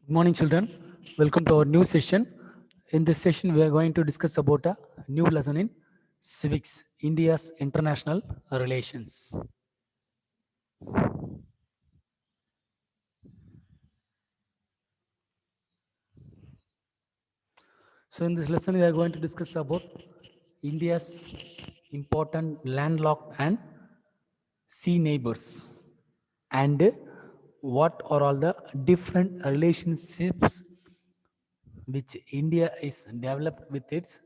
Good morning, children. Welcome to our new session. In this session, we are going to discuss about a new lesson in civics, India's international relations. So, in this lesson, we are going to discuss about India's important landlocked and sea neighbors and what are all the different relationships which India is developed with its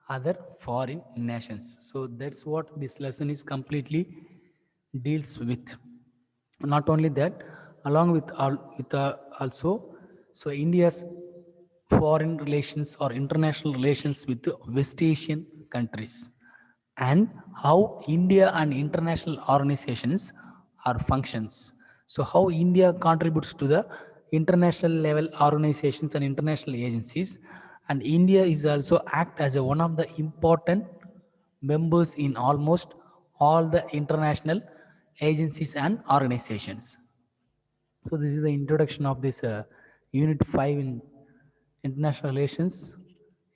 other foreign nations. So that's what this lesson is completely deals with. Not only that, along with also, so India's foreign relations or international relations with the West Asian countries and how India and international organizations are functions. So how India contributes to the international level organizations and international agencies, and India is also act as one of the important members in almost all the international agencies and organizations. So this is the introduction of this unit 5 in international relations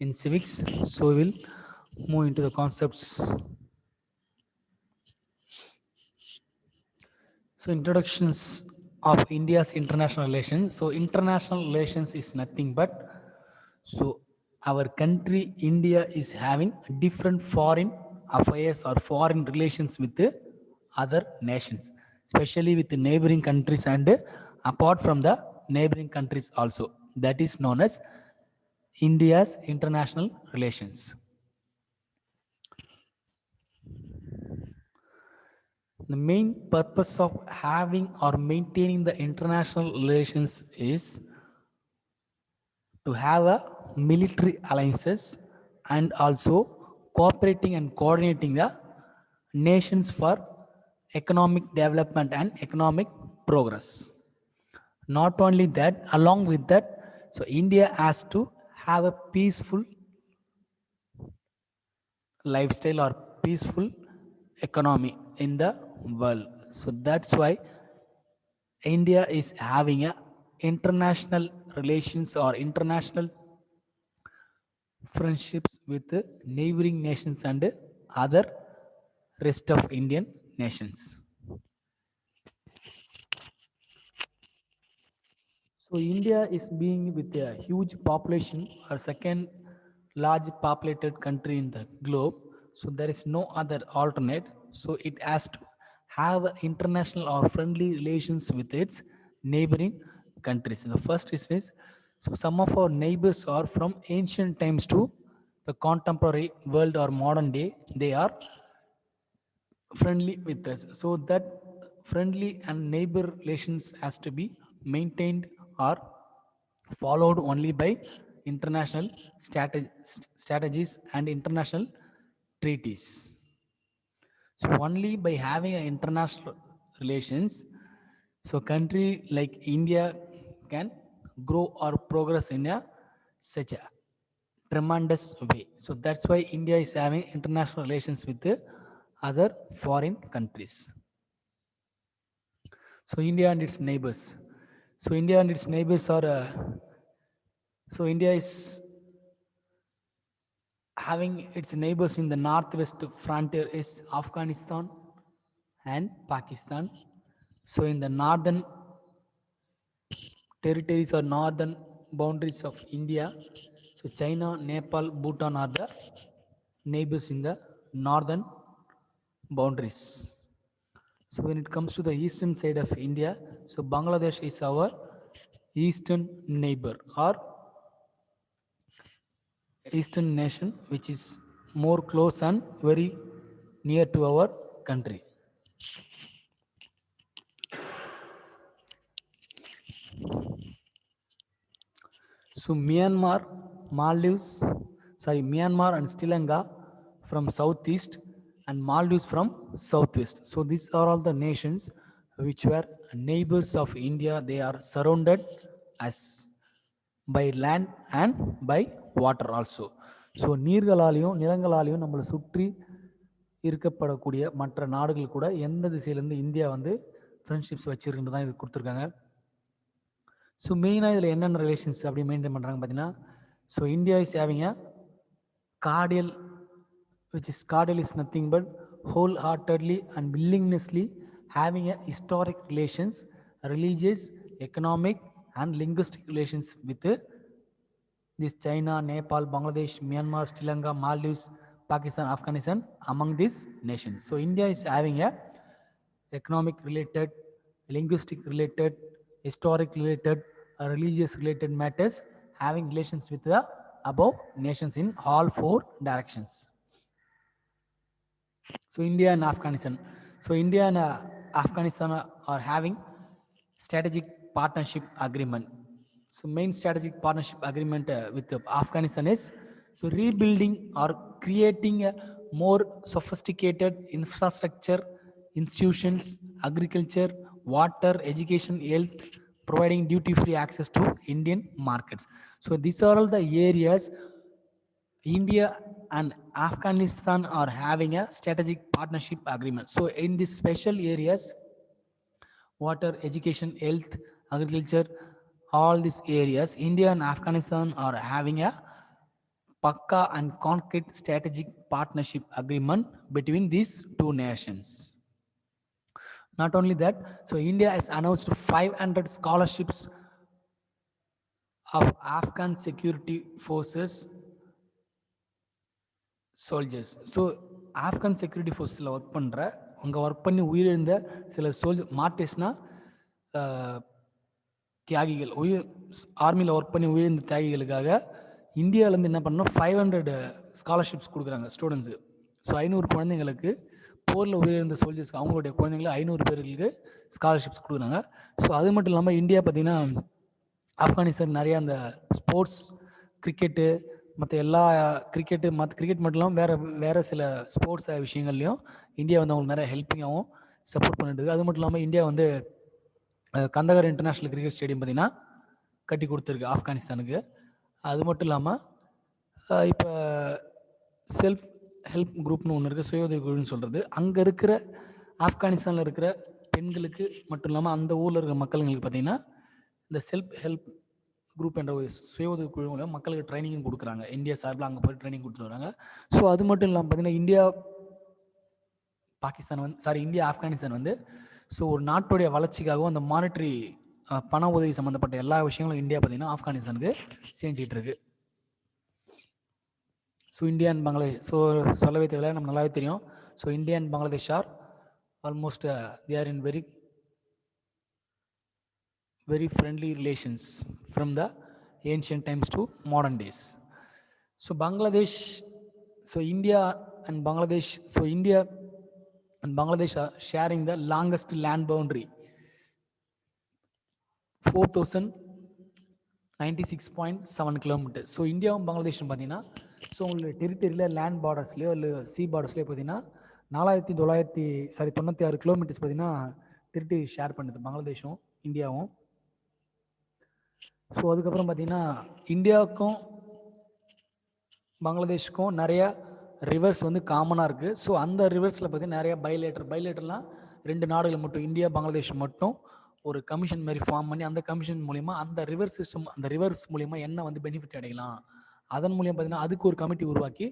in civics. So we will move into the concepts. So introductions of India's international relations. So international relations is nothing but, so our country India is having different foreign affairs or foreign relations with the other nations, especially with the neighboring countries and apart from the neighboring countries also. That is known as India's international relations. The main purpose of having or maintaining the international relations is to have a military alliances and also cooperating and coordinating the nations for economic development and economic progress. Not only that, along with that, so India has to have a peaceful lifestyle or peaceful economy in the world. So that's why India is having a international relations or international friendships with the neighboring nations and other rest of Indian nations. So India is being with a huge population or second large populated country in the globe. So there is no other alternate. So it has to have international or friendly relations with its neighboring countries. The first is so some of our neighbors are from ancient times to the contemporary world or modern day. They are friendly with us, so that friendly and neighbor relations has to be maintained or followed only by international strategies and international treaties. So only by having an international relations, so country like India can grow or progress in a such a tremendous way. So that's why India is having international relations with the other foreign countries. So India and its neighbors. So India and its neighbors are. So India is having its neighbors in the northwest frontier is Afghanistan and Pakistan. So in the northern territories or northern boundaries of India, so China, Nepal, Bhutan are the neighbors in the northern boundaries. So when it comes to the eastern side of India, so Bangladesh is our eastern neighbor or eastern nation, which is more close and very near to our country. So Myanmar and Sri Lanka from southeast and Maldives from southwest. So these are all the nations which were neighbors of India. They are surrounded as by land and by water also. So நீர்களாலையும் நிலங்களாலையும் நம்மளை சுற்றி இருக்கப்படக்கூடிய மற்ற நாடுகள் கூட எந்த திசையிலேருந்து India வந்து friendships வச்சிருக்குன்னு தான் இது கொடுத்துருக்காங்க. ஸோ மெயினாக இதில் என்னென்ன ரிலேஷன்ஸ் அப்படி மெயின்டைன் பண்ணுறாங்க பார்த்தீங்கன்னா, so India is having a cardial, which is cardial is nothing but wholeheartedly and willingnessly having a historic relations, religious, economic and linguistic relations with this China, Nepal, Bangladesh, Myanmar, Sri Lanka, Maldives, Pakistan, Afghanistan, among these nations. So India is having a economic related, linguistic related, historic related, religious related matters, having relations with the above nations in all four directions. So India and Afghanistan. So India and Afghanistan are having strategic partnership agreement. So main strategic partnership agreement with Afghanistan is so rebuilding or creating a more sophisticated infrastructure, institutions, agriculture, water, education, health, providing duty-free access to Indian markets. So these are all the areas India and Afghanistan are having a strategic partnership agreement. So in these special areas, water, education, health, agriculture, all these areas, India and Afghanistan are having a Pakka and concrete strategic partnership agreement between these two nations. Not only that, so India has announced 500 scholarships of Afghan security forces soldiers. So Afghan security ஃபோர்ஸில் work பண்ணுற அங்கே work பண்ணி உயிரிழந்த சில மார்டிஸ்னா தியாகிகள், ஆர்மியில் work பண்ணி உயிரிழந்த தியாகிகளுக்காக இந்தியாவிலேருந்து என்ன பண்ணோம், 500 ஸ்காலர்ஷிப்ஸ் கொடுக்குறாங்க ஸ்டூடெண்ட்ஸு. ஸோ 500 குழந்தைங்களுக்கு, போரில் உயிரிழந்த சோல்ஜர்ஸ்க்கு அவங்களுடைய குழந்தைங்களுக்கு 500 பேர்களுக்கு ஸ்காலர்ஷிப்ஸ் கொடுக்குறாங்க. ஸோ அது மட்டும் இல்லாமல் இந்தியா பார்த்திங்கன்னா ஆப்கானிஸ்தான் நிறையா அந்த ஸ்போர்ட்ஸ், கிரிக்கெட்டு, மற்ற எல்லா கிரிக்கெட்டு மட்டும் இல்லாமல் வேறு சில ஸ்போர்ட்ஸ் விஷயங்கள்லையும் இந்தியா வந்து அவங்களுக்கு நிறைய ஹெல்ப்பிங்காகவும் சப்போர்ட் பண்ணிட்டு. அது மட்டும் இல்லாமல் இந்தியா வந்து கந்தகர் இன்டர்நேஷ்னல் கிரிக்கெட் ஸ்டேடியம் பார்த்திங்கன்னா கட்டி கொடுத்துருக்கு ஆப்கானிஸ்தானுக்கு. அது மட்டும் இல்லாமல் இப்போ செல்ஃப் ஹெல்ப் குரூப்னு ஒன்று இருக்குது, சுய உதவி குழுன்னு சொல்கிறது. அங்கே இருக்கிற ஆப்கானிஸ்தானில் இருக்கிற பெண்களுக்கு மட்டும் இல்லாமல் அந்த ஊரில் இருக்கிற மக்களுங்களுக்கு பார்த்திங்கன்னா இந்த செல்ஃப் ஹெல்ப் குரூப் என்ற ஒரு சுய உதவி குழு மூலம் மக்களுக்கு ட்ரைனிங்கும் கொடுக்குறாங்க. இந்தியா சார்பில் அங்கே போய் ட்ரைனிங் கொடுத்துட்டு வராங்க. ஸோ அது மட்டும் இல்லாமல் பார்த்தீங்கன்னா இந்தியா ஆப்கானிஸ்தான் வந்து ஸோ ஒரு நாட்டுடைய வளர்ச்சிக்காகவும் அந்த மானிட்டரி பண உதவி சம்மந்தப்பட்ட எல்லா விஷயங்களும் இந்தியா பார்த்தீங்கன்னா ஆப்கானிஸ்தானுக்கு செஞ்சிட்டு இருக்கு. So India and Bangladesh, so சொல்லவே தேவையில்லை, நம்ம நல்லாவே தெரியும். So India and Bangladesh are almost they are in very friendly relations from the ancient times to modern days. So Bangladesh, so India and Bangladesh are sharing the longest land boundary, 4096.7 kilometers. So இந்தியாவும் பங்களாதேஷும் பார்த்தீங்கன்னா so உங்களுடைய டெரிட்டரியில் land பார்டர்ஸ்லையோ இல்லை C பார்டர்ஸ்லையோ பார்த்தீங்கன்னா 96 kilometres பார்த்தீங்கன்னா territory share பண்ணுது பங்களாதேஷும் இந்தியாவும். So அதுக்கப்புறம் பார்த்தீங்கன்னா இந்தியாவுக்கும் பங்களாதேஷுக்கும் நிறையா ரிவர்ஸ் வந்து காமனாக இருக்குது. ஸோ அந்த ரிவர்ஸில் பார்த்தீங்கன்னா நிறையா பைலேட்டர்லாம் 2 நாடுகள் மட்டும், இந்தியா பங்களாதேஷ் மட்டும் ஒரு கமிஷன் மாதிரி ஃபார்ம் பண்ணி அந்த கமிஷன் மூலிமா அந்த ரிவர் சிஸ்டம், அந்த ரிவர்ஸ் மூலிமா என்ன வந்து பெனிஃபிட் அடையலாம், அதன் மூலியம் பார்த்தீங்கன்னா அதுக்கு ஒரு கமிட்டி உருவாக்கி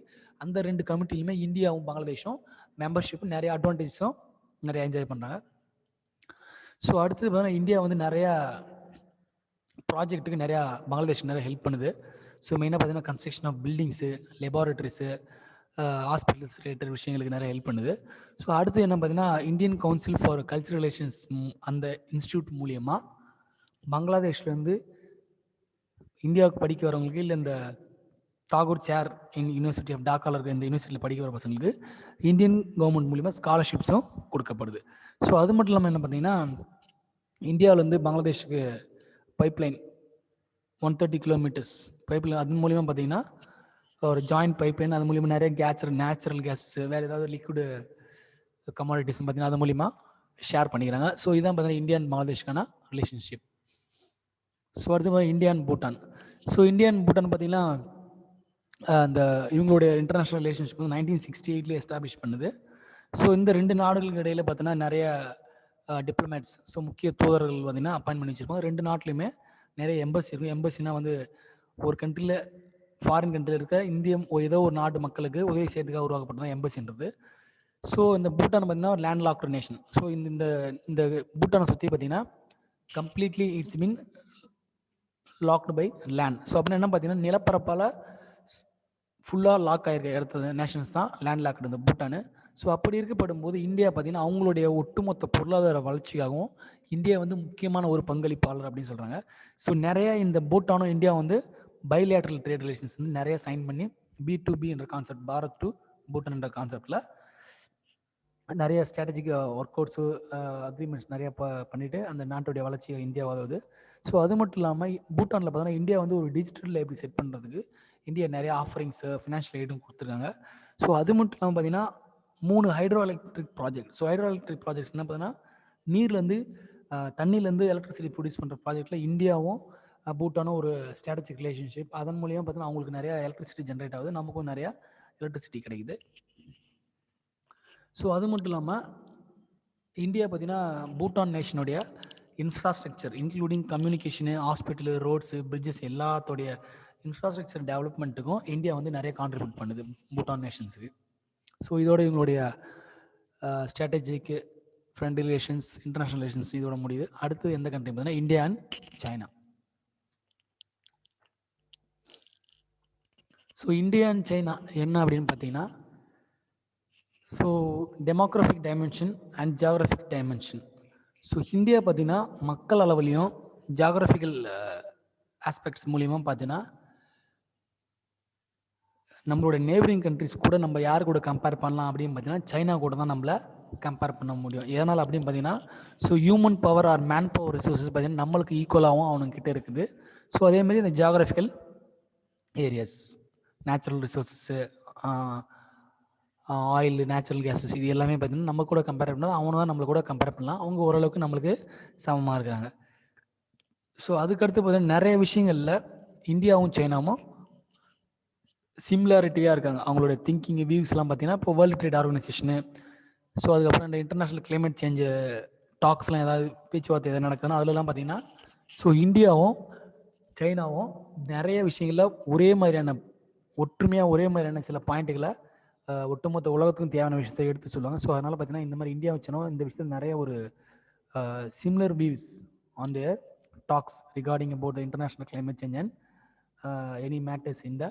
அந்த 2 கமிட்டிலுமே இந்தியாவும் பங்களாதேஷும் மெம்பர்ஷிப் நிறைய அட்வான்டேஜஸும் நிறையா என்ஜாய் பண்ணுறாங்க. ஸோ அடுத்தது பார்த்தீங்கன்னா இந்தியா வந்து நிறையா ப்ராஜெக்ட்டுக்கு நிறையா பங்களாதேஷ் நிறைய ஹெல்ப் பண்ணுது. ஸோ மெயினாக பார்த்தீங்கன்னா construction of buildings, laboratories, hospitals related விஷயங்களுக்கு நிறைய ஹெல்ப் பண்ணுது. ஸோ அடுத்து என்ன பார்த்தீங்கன்னா Indian council for cultural relations அந்த இன்ஸ்டியூட் மூலியமாக பங்களாதேஷ்லேருந்து இந்தியாவுக்கு படிக்க வரவங்களுக்கு, இல்லை இந்த Tagore chair in university of டாக்காவில் இருக்க இந்த யூனிவர்சிட்டியில் படிக்க வர பசங்களுக்கு இந்தியன் கவர்மெண்ட் மூலிமா ஸ்காலர்ஷிப்ஸும் கொடுக்கப்படுது. ஸோ அது மட்டும் இல்லாமல் என்ன பார்த்தீங்கன்னா இந்தியாவிலேருந்து பங்களாதேஷுக்கு பைப்லைன் 130 கிலோமீட்டர்ஸ் பைப்லைன், அது மூலிமா பார்த்தீங்கன்னா ஒரு ஜாயிண்ட் பைப்லைன், அது மூலிமா நிறைய நேச்சுரல் கேஸஸ், வேறு ஏதாவது லிக்விடு கமாடிட்டிஸ் பார்த்தீங்கன்னா அது மூலிமா ஷேர் பண்ணிக்கிறாங்க. ஸோ இதுதான் பார்த்தீங்கன்னா இந்தியா அண்ட் பங்களாதேஷ்கான ரிலேஷன்ஷிப். ஸோ அடுத்து India and Bhutan. So India and Bhutan பார்த்தீங்கன்னா அந்த இவங்களுடைய இன்டர்நேஷ்னல் ரிலேஷன்ஷிப் வந்து 1968 எஸ்டாப்ளிஷ் பண்ணுது. ஸோ இந்த 2 நாடுகளுக்கு இடையில் பார்த்தீங்கன்னா நிறைய டிப்ளமேட்ஸ், ஸோ முக்கிய தூதர்கள் பார்த்தீங்கன்னா அப்பாயின் பண்ணி வச்சுருப்பாங்க. 2 நாட்டிலையுமே நிறைய எம்பசி இருக்கும். எம்பசினா வந்து ஒரு கண்ட்ரியில் ஃபாரின் கண்ட்ரியில் இருக்க ஏதோ ஒரு நாட்டு மக்களுக்கு உதவி செய்யறதுக்காக உருவாக்கப்பட்டது தான் எம்பசின்றது. ஸோ இந்த பூட்டான் பார்த்தீங்கன்னா ஒரு லேண்ட் லாக்டு நேஷன். ஸோ இந்த இந்த பூட்டானை சுற்றி பார்த்தீங்கன்னா completely it's mean locked by land. So அப்படின்னு என்ன பார்த்தீங்கன்னா நிலப்பரப்பால் ஃபுல்லாக லாக் ஆகிருக்க இடத்துல நேஷன்ஸ் தான் லேண்ட் லாக்டு இந்த பூட்டானு. ஸோ அப்படி இருக்கப்படும் போது இந்தியா பார்த்தீங்கன்னா அவங்களுடைய ஒட்டுமொத்த பொருளாதார வளர்ச்சிக்காகவும் இந்தியா வந்து முக்கியமான ஒரு பங்களிப்பாளர் அப்படின்னு சொல்கிறாங்க. ஸோ நிறைய இந்த பூட்டானும் இந்தியா வந்து பைலேட்ரல் ட்ரேட் ரிலேஷன்ஸ் வந்து நிறைய சைன் பண்ணி B2B என்ற கான்செப்ட், பாரத் டு பூட்டான் என்ற கான்செப்டில் நிறைய ஸ்ட்ராட்டஜிக் ஒர்க் அவுட்ஸு அக்ரிமெண்ட்ஸ் நிறையா பண்ணிவிட்டு அந்த நாட்டுடைய வளர்ச்சியை இந்தியா உதவுது. ஸோ அது மட்டும் இல்லாமல் பூட்டானில் பார்த்தீங்கன்னா இந்தியா வந்து ஒரு டிஜிட்டல் லைப்ரரி செட் பண்ணுறதுக்கு இந்தியா நிறைய ஆஃபரிங்ஸு ஃபினான்ஷியல் எய்டும் கொடுத்துருக்காங்க. ஸோ அது மட்டும் இல்லாமல் பார்த்தீங்கன்னா 3 hydro electric project. So hydro electric projects என்ன பார்த்தீங்கன்னா நீர்லேருந்து தண்ணியிலேருந்து எலக்ட்ரிசிட்டி ப்ரொடியூஸ் பண்ணுற ப்ராஜெக்டில் இந்தியாவும் பூட்டானும் ஒரு ஸ்ட்ராட்டஜிக் ரிலேஷன்ஷிப். அதன் மூலியமாக பார்த்தீங்கன்னா அவங்களுக்கு நிறையா எலக்ட்ரிசிட்டி ஜென்ரேட் ஆகுது, நமக்கும் நிறையா எலக்ட்ரிசிட்டி கிடைக்குது. ஸோ அது மட்டும் இல்லாமல் இந்தியா பார்த்தீங்கன்னா பூட்டான் நேஷனுடைய infrastructure including communication, hospital, roads, bridges எல்லாத்தோடைய இன்ஃப்ராஸ்ட்ரக்சர் டெவலப்மெண்ட்டுக்கும் இந்தியா வந்து நிறைய கான்ட்ரிபியூட் பண்ணுது பூட்டான் நேஷன்ஸுக்கு. ஸோ இதோட இவங்களுடைய strategic friend relations, international relations இதோட முடியுது. அடுத்து எந்த கண்ட்ரி பார்த்தீங்கன்னா India and China. So India and China என்ன அப்படின்னு பார்த்தீங்கன்னா so demographic dimension and geographic dimension. So India பார்த்தீங்கன்னா மக்கள் அளவுலையும் ஜியாகிரபிக்கல் ஆஸ்பெக்ட்ஸ் மூலியமாக பார்த்தீங்கன்னா நம்மளோட நேபரிங் கண்ட்ரிஸ் கூட நம்ம யார் கூட கம்பேர் பண்ணலாம் அப்படின்னு பார்த்தீங்கன்னா சைனா கூட தான் நம்மளை கம்பேர் பண்ண முடியும். எதனால் அப்படின்னு பார்த்தீங்கன்னா so human power or man power resources பார்த்தீங்கன்னா நம்மளுக்கு ஈக்குவலாகவும் அவனுக்கிட்ட இருக்குது. ஸோ அதேமாதிரி இந்த geographical areas, natural resources, oil, natural gases இது எல்லாமே பார்த்தீங்கன்னா நம்ம கூட கம்பேர் பண்ணால் அவனை தான் நம்மளை கூட கம்பேர் பண்ணலாம். அவங்க ஓரளவுக்கு நம்மளுக்கு சமமாக இருக்கிறாங்க. ஸோ அதுக்கடுத்து பார்த்தீங்கன்னா நிறைய விஷயங்களில் இந்தியாவும் சைனாவும் சிமிலாரிட்டியாக இருக்காங்க. அவங்களோட திங்கிங் வியூஸ்லாம் பார்த்தீங்கன்னா இப்போ வேர்ல்டு ட்ரேட் ஆர்கனைசேஷனு, ஸோ அதுக்கப்புறம் இந்த இன்டர்நேஷ்னல் கிளைமேட் சேஞ்சு டாக்ஸ்லாம் ஏதாவது பேச்சுவார்த்தை எதாவது நடக்குதுன்னா அதுலலாம் பார்த்தீங்கன்னா ஸோ இந்தியாவும் சைனாவும் நிறைய விஷயங்களில் ஒரே மாதிரியான ஒற்றுமையாக ஒரே மாதிரியான சில பாயிண்ட்டுகளை ஒட்டுமொத்த உலகத்துக்கும் தேவையான விஷயத்தை எடுத்து சொல்லுவாங்க. ஸோ அதனால் பார்த்தீங்கன்னா இந்த மாதிரி இந்தியா வச்சனோ இந்த விஷயத்தில் நிறைய ஒரு similar views on their talks regarding about the international climate change and any matters in the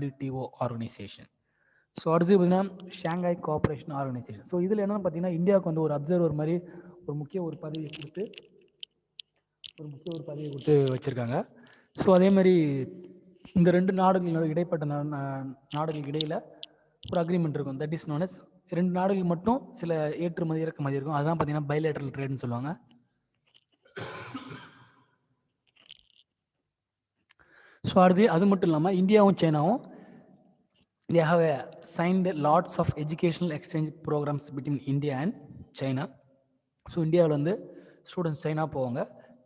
WTO organisation. So அடுத்து பார்த்தீங்கன்னா ஷாங்காய் கோஆப்ரேஷன் ஆர்கனைசேஷன். ஸோ இதில் என்னென்னு பார்த்தீங்கன்னா இந்தியாவுக்கு வந்து ஒரு அப்சர்வர் மாதிரி ஒரு முக்கிய ஒரு பதவியை கொடுத்து வச்சுருக்காங்க. ஸோ அதேமாதிரி இந்த 2 நாடுகளோட இடைப்பட்ட நாடுகளுக்கு இடையில் ஒரு அக்ரிமெண்ட் இருக்கும். தட் இஸ் நோன் அஸ் 2 நாடுகள் மட்டும் சில ஏற்றுமதி இறக்குமதி இருக்கும். அதுதான் பார்த்தீங்கன்னா பைலேட்ரல் ட்ரேட்னு சொல்லுவாங்க. ஸோ அது மட்டும் இல்லாமல் இந்தியாவும் சைனாவும் they have signed lots of educational exchange programs between India and China. So இந்தியாவில் வந்து ஸ்டூடெண்ட்ஸ் சைனா போவாங்க,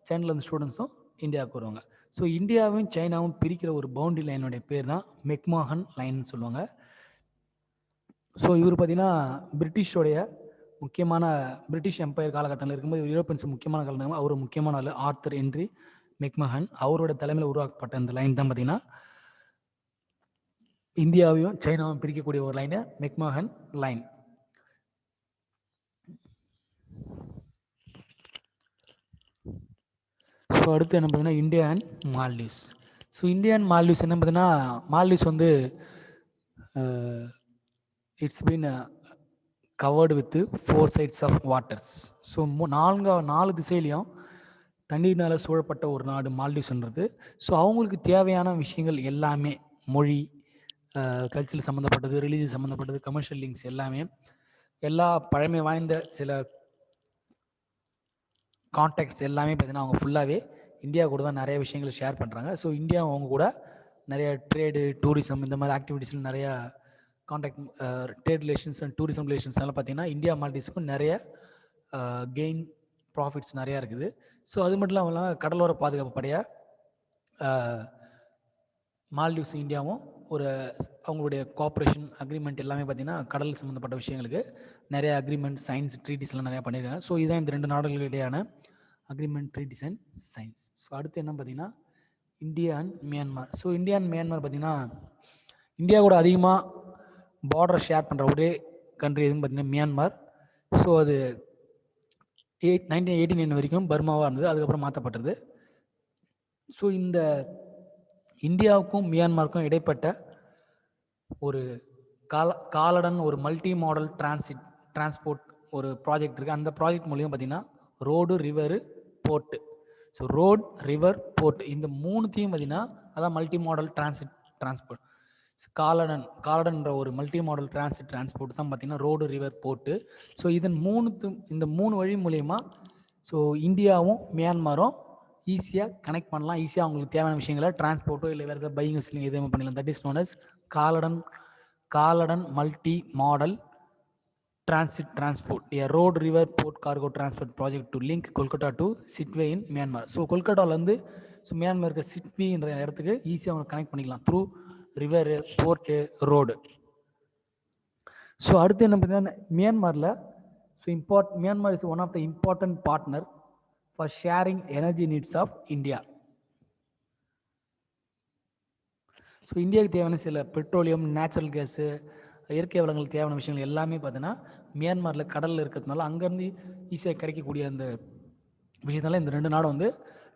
சைனாவில் வந்து ஸ்டூடெண்ட்ஸும் இந்தியாவுக்கு வருவாங்க. ஸோ இந்தியாவும் சைனாவும் பிரிக்கிற ஒரு பவுண்டரி லைனுடைய பேர் தான் மெக்மஹன் லைன்னு சொல்லுவாங்க. ஸோ இவர் பார்த்தீங்கன்னா பிரிட்டிஷ் எம்பையர் காலகட்டத்தில் இருக்கும்போது யூரோப்பியன்ஸ் முக்கியமான காலகட்டம் அவர் முக்கியமான ஆள் ஆர்தர் ஹென்றி மெக்மஹன் அவரோட தலைமையில் உருவாக்கப்பட்ட இந்த லைன் தான் பார்த்தீங்கன்னா இந்தியாவையும் சைனாவும் பிரிக்கக்கூடிய ஒரு லைனு மெக்மஹன் லைன். ஸோ அடுத்து என்ன பார்த்தீங்கன்னா India and Maldives. So India and Maldives என்ன பார்த்தீங்கன்னா மால்டீவ்ஸ் வந்து it's been covered with 4 sides of waters. So 4 திசையிலையும் தண்ணீர்னால் சூழப்பட்ட ஒரு நாடு மால்டீவ்ஸ்ன்றது. ஸோ அவங்களுக்கு தேவையான விஷயங்கள் எல்லாமே மொழி, கல்ச்சரல் சம்மந்தப்பட்டது, ரிலீஜியஸ் சம்மந்தப்பட்டது, கமர்ஷியல் லிங்க்ஸ் எல்லாமே எல்லா பழமை வாய்ந்த சில கான்டாக்ட்ஸ் எல்லாமே பார்த்தீங்கன்னா அவங்க ஃபுல்லாகவே இந்தியா கூட தான் நிறைய விஷயங்கள் ஷேர் பண்ணுறாங்க. ஸோ இந்தியா அவங்க கூட நிறைய ட்ரேடு, டூரிசம் இந்த மாதிரி ஆக்டிவிட்டீஸில் நிறையா contact, trade relations and tourism relations எல்லாம் பார்த்தீங்கன்னா இந்தியா மால்டீவ்ஸுக்கும் நிறைய கெயின் ப்ராஃபிட்ஸ் நிறையா இருக்குது. ஸோ அது மட்டும் இல்லாமல் கடலோர பாதுகாப்பு படையாக மால்டீவ்ஸ் இந்தியாவும் ஒரு அவங்களுடைய கோஆப்ரேஷன் அக்ரிமெண்ட் எல்லாமே பார்த்தீங்கன்னா கடல் சம்மந்தப்பட்ட விஷயங்களுக்கு நிறைய அக்ரிமெண்ட், சயின்ஸ், ட்ரீட்டிஸ்லாம் நிறையா பண்ணியிருக்காங்க. ஸோ இதுதான் இந்த 2 நாடுகளுக்கு இடையான agreement treaties and signs. So அடுத்து என்ன பார்த்தீங்கன்னா India and Myanmar. So India and Myanmar பார்த்தீங்கன்னா இந்தியா கூட அதிகமாக பார்டர் ஷேர் பண்ணுற ஒரே கண்ட்ரி எதுன்னு பார்த்தீங்கன்னா மியான்மர். ஸோ அது 1989 வரைக்கும் பர்மாவாக இருந்தது, அதுக்கப்புறம் மாற்றப்பட்டது. ஸோ இந்த இந்தியாவுக்கும் மியான்மருக்கும் இடைப்பட்ட ஒரு காலடன் ஒரு மல்டி மாடல் டிரான்ஸ்போர்ட் ஒரு ப்ராஜெக்ட் இருக்குது. அந்த ப்ராஜெக்ட் மூலியம் பார்த்தீங்கன்னா road, river, port. So road, river, port இந்த மூணுத்தையும் பார்த்தீங்கன்னா அதான் மல்டி மாடல் டிரான்ஸ்போர்ட். காலடன்ற ஒரு மல்டி மாடல் டிரான்ஸ்போர்ட் தான் பார்த்தீங்கன்னா ரோடு, ரிவர், போர்ட்டு. ஸோ இந்த மூணு வழி மூலயமா ஸோ இந்தியாவும் மியான்மரும் ஈஸியாக கனெக்ட் பண்ணலாம். ஈஸியாக அவங்களுக்கு தேவையான விஷயங்களை டிரான்ஸ்போர்ட்டோ இல்லை வேறு ஏதாவது பையிங் செல்லிங் எதுவுமே பண்ணிடலாம். That is known as Kaladan multi modal transport, a road, river, port, cargo transport project to link Kolkata to Sittwe in Myanmar. So கொல்கட்டாவிலேருந்து ஸோ மியான்மருக்கு சிட்வின்ற இடத்துக்கு ஈஸியாக அவங்க கனெக்ட் பண்ணிக்கலாம் through river, port, road. So அடுத்து என்ன பார்த்தீங்கன்னா மியான்மரில் Myanmar is one of the important partner for sharing energy needs of India. So இந்தியாவுக்கு தேவையான சில பெட்ரோலியம், நேச்சுரல் கேஸு, இயற்கை வளங்களுக்கு தேவையான விஷயங்கள் எல்லாமே பார்த்தீங்கன்னா மியான்மரில் கடலில் இருக்கிறதுனால அங்கேருந்து ஈஸியாக கிடைக்கக்கூடிய அந்த விஷயத்தினால இந்த ரெண்டு நாடும் வந்து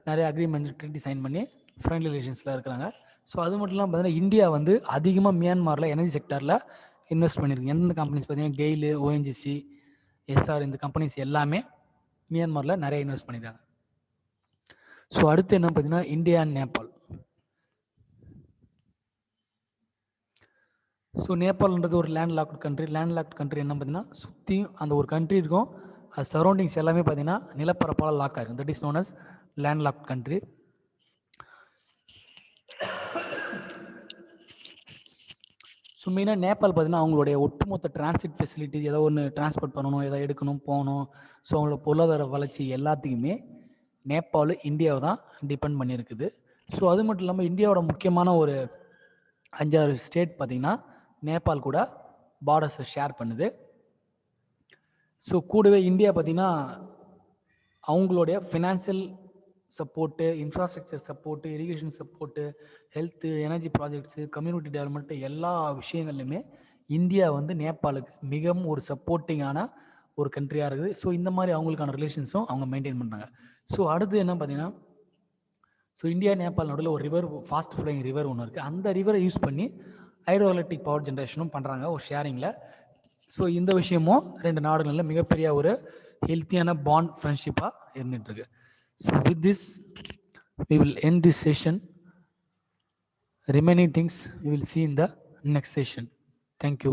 நிறைய அக்ரிமெண்ட் ட்ரீட்டி சைன் பண்ணி ஃப்ரெண்ட்லி ரிலேஷன்ஸில் இருக்கிறாங்க. ஸோ அது மட்டும் இல்லாமல் பார்த்தீங்கன்னா இந்தியா வந்து அதிகமாக மியான்மரில் எனர்ஜி செக்டரில் இன்வெஸ்ட் பண்ணியிருக்கு. எந்தெந்த கம்பெனிஸ் பார்த்தீங்கன்னா கெயிலு, ஓஎன்ஜிசி, எஸ்ஆர் இந்த கம்பெனிஸ் எல்லாமே மியான்மரில் நிறைய இன்வெஸ்ட் பண்ணியிருக்காங்க. ஸோ அடுத்து என்ன பார்த்தீங்கன்னா இந்தியா அண்ட் நேபாள். ஸோ நேபாள்ன்றது ஒரு லேண்ட் லாக்ட் கண்ட்ரி என்ன பார்த்தீங்கன்னா சுற்றியும் அந்த ஒரு கண்ட்ரி இருக்கும், அது சரௌண்டிங்ஸ் எல்லாமே பார்த்தீங்கன்னா நிலப்பரப்பால் லாக் ஆகிருக்கும். That is known as land locked country. So மெயினாக நேபாள் பார்த்தீங்கன்னா அவங்களுடைய ஒட்டுமொத்த டிரான்சிட் ஃபெசிலிட்டிஸ் ஏதோ ஒன்று டிரான்ஸ்போர்ட் பண்ணணும், எதாவது எடுக்கணும், போகணும், ஸோ அவங்களோட பொருளாதார வளர்ச்சி எல்லாத்துக்குமே நேபாள் இந்தியாவை தான் டிபெண்ட் பண்ணியிருக்குது. ஸோ அது மட்டும் இல்லாமல் இந்தியாவோட முக்கியமான ஒரு 5-6 ஸ்டேட் பார்த்திங்கன்னா நேபாள் கூட பார்டர்ஸை ஷேர் பண்ணுது. ஸோ கூடவே இந்தியா பார்த்திங்கன்னா அவங்களுடைய financial support, infrastructure support, irrigation support, health, energy projects, community development எல்லா விஷயங்கள்லையுமே இந்தியா வந்து நேபாளுக்கு மிகவும் ஒரு சப்போர்ட்டிங்கான ஒரு கண்ட்ரியாக இருக்குது. ஸோ இந்த மாதிரி அவங்களுக்கான ரிலேஷன்ஸும் அவங்க மெயின்டைன் பண்ணுறாங்க. ஸோ அடுத்து என்ன பார்த்தீங்கன்னா ஸோ இந்தியா நேபாள் நடுவில் ஒரு ரிவர், ஃபாஸ்ட் ஃப்ளோயிங் ரிவர் ஒன்று இருக்குது. அந்த ரிவரை யூஸ் பண்ணி ஹைட்ரோ எலக்ட்ரிக் பவர் ஜென்ரேஷனும் பண்ணுறாங்க ஒரு ஷேரிங்கில். ஸோ இந்த விஷயமும் ரெண்டு நாடுகளில் மிகப்பெரிய ஒரு ஹெல்த்தியான bond ஃப்ரெண்ட்ஷிப்பாக இருந்துகிட்ருக்கு. So with this, we will end this session. Remaining things we will see in the next session. Thank you.